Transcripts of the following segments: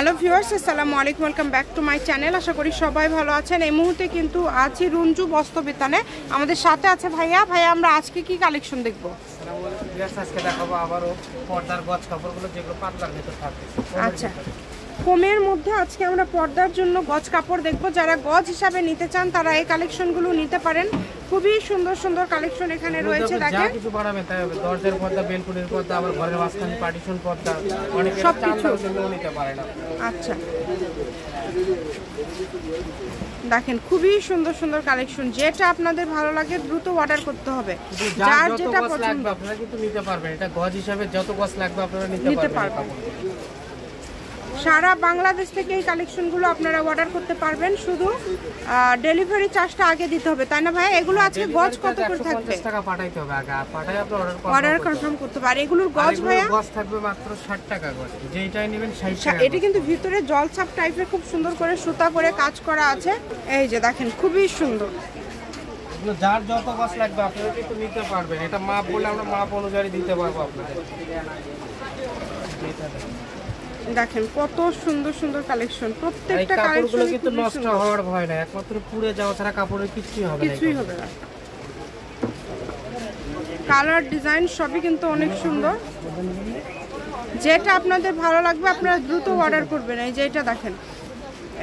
Hello viewers, আসসালামু আলাইকুম, welcome back to my channel. আশা করি সবাই ভালো আছেন। এই মুহূর্তে কিন্তু আছি রঞ্জু বস্ত্রবিতানে। আমাদের সাথে আছে ভাইয়া। আমরা আজকে কি কালেকশন দেখবো? আজকে দেখাবো আবারও পর্দার গজ কাপড়গুলো, যেগুলো পাতলার ভিতর থাকে। আচ্ছা, কমের মধ্যে আজকে আমরা পর্দার জন্য গজ কাপড় দেখবো। যারা গজ হিসাবে নিতে চান তারা এই কালেকশনগুলো নিতে পারেন। খুবই সুন্দর সুন্দর কালেকশন এখানে রয়েছে। দেখেন, কিছু বানাবেন তাই হবে, দরজার পর্দা, বেলকুনির পর্দা, আবার ঘরের মাঝখানে পার্টিশন পর্দা, অনেক সব কিছু নিতে পারেন। আচ্ছা, দেখেন খুবই সুন্দর সুন্দর কালেকশন। যেটা আপনাদের ভালো লাগে দ্রুত অর্ডার করতে হবে। যার যেটা পছন্দ আপনারা কিন্তু নিতে পারবেন। এটা গজ হিসাবে যত গজ লাগবে আপনারা নিতে পারবেন। সারা বাংলাদেশ থেকে এই কালেকশনগুলো আপনারা অর্ডার করতে পারবেন। শুধু ডেলিভারি চার্জটা আগে দিতে হবে, তাই না ভাই? এগুলো আজকে গজ কত করে থাকবে? 50 টাকা পাঠাইতে হবে আগে, আর পাঠাই আপনি অর্ডার কনফার্ম করতে পারেন। এগুলোর গজ ভাইয়া গজ থাকবে মাত্র 60 টাকা গজ, যেইটাই নেবেন 60 টাকা। এটা কিন্তু ভিতরে জলছাপ টাইপের খুব সুন্দর করে সুতা করে কাজ করা আছে। এই যে দেখেন, খুবই সুন্দর। যার যত গজ লাগবে আপনারা কিন্তু নিতে পারবেন। এটা মাপ বলে আমরা মাপ অনুযায়ী দিতে পারবো আপনাদের। দেখেন কত সুন্দর সুন্দর কালেকশন। প্রত্যেকটা কালেকশন কিন্তু নষ্ট হওয়ার ভয় নাই, একমাত্র পুড়ে যাওয়া ছাড়া কাপড়ের কিছুই হবে না। কালার ডিজাইন সবই কিন্তু অনেক সুন্দর। যেটা আপনাদের ভালো লাগবে আপনারা দ্রুত অর্ডার করবেন। এই যে এটা দেখেন,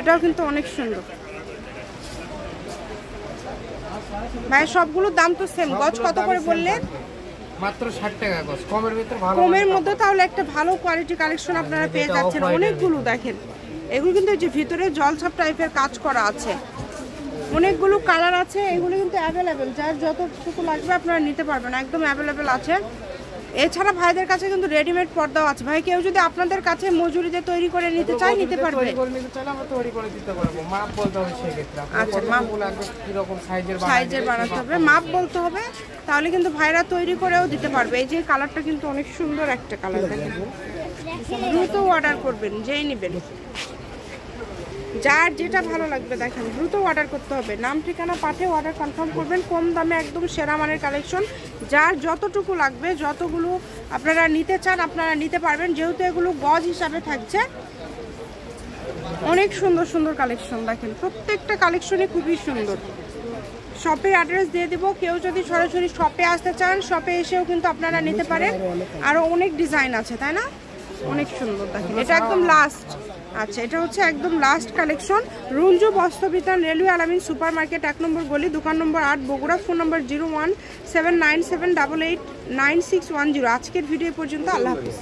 এটাও কিন্তু অনেক সুন্দর ভাই। সবগুলোর দাম তো সেম। গজ কত করে বললেন? মাত্র 60 টাকা গজ। কমের ভিতর ভালো, কমের মধ্যে তাহলে একটা ভালো কোয়ালিটি কালেকশন আপনারা পেয়ে যাচ্ছেন। অনেকগুলো দেখেন, এগুলো কিন্তু যে ভিতরে জলছাপ টাইপের কাজ করা আছে, অনেকগুলো কালার আছে। এগুলো কিন্তু অ্যাভেলেবেল, যার যতটুকু লাগবে আপনারা নিতে পারবেন, একদম অ্যাভেলেবেল আছে। এছাড়া ভাইদের কাছে কিন্তু রেডিমেড পর্দাও আছে। ভাই কেউ যদি আপনাদের কাছে মজুরিতে তৈরি করে নিতে চায় নিতে পারবে। আচ্ছা, মাপ লাগবে কি রকম সাইজের বানাতে হবে, মাপ বলতে হবে, তাহলে কিন্তু ভাইরা তৈরি করেও দিতে পারবে। এই যে কালারটা কিন্তু অনেক সুন্দর একটা কালার। দেখেন, দ্রুত অর্ডার করবেন যেই নেবেন। যার যেটা ভালো লাগবে দেখেন দ্রুত অর্ডার করতে হবে। নাম ঠিকানা পাঠিয়ে অর্ডার কনফার্ম করবেন। কম দামে একদম সেরা মানের কালেকশন। যার যতটুকু লাগবে, যতগুলো আপনারা নিতে চান আপনারা নিতে পারবেন, যেহেতু এগুলো গজ হিসাবে থাকছে। অনেক সুন্দর সুন্দর কালেকশন দেখেন, প্রত্যেকটা কালেকশনই খুবই সুন্দর। শপের অ্যাড্রেস দিয়ে দিব। কেউ যদি সরাসরি শপে আসতে চান শপে এসেও কিন্তু আপনারা নিতে পারেন। আরও অনেক ডিজাইন আছে, তাই না? অনেক সুন্দর দেখেন। এটা একদম লাস্ট। আচ্ছা, এটা হচ্ছে একদম লাস্ট কালেকশন। রঞ্জু বস্ত্রবিতান, রেলওয়ে আলামিন সুপার মার্কেট, 1 নম্বর গলি, দোকান নম্বর 8, বগুড়া। ফোন নম্বর 017978899610। আজকের ভিডিও পর্যন্ত। আল্লাহ হাফিজ।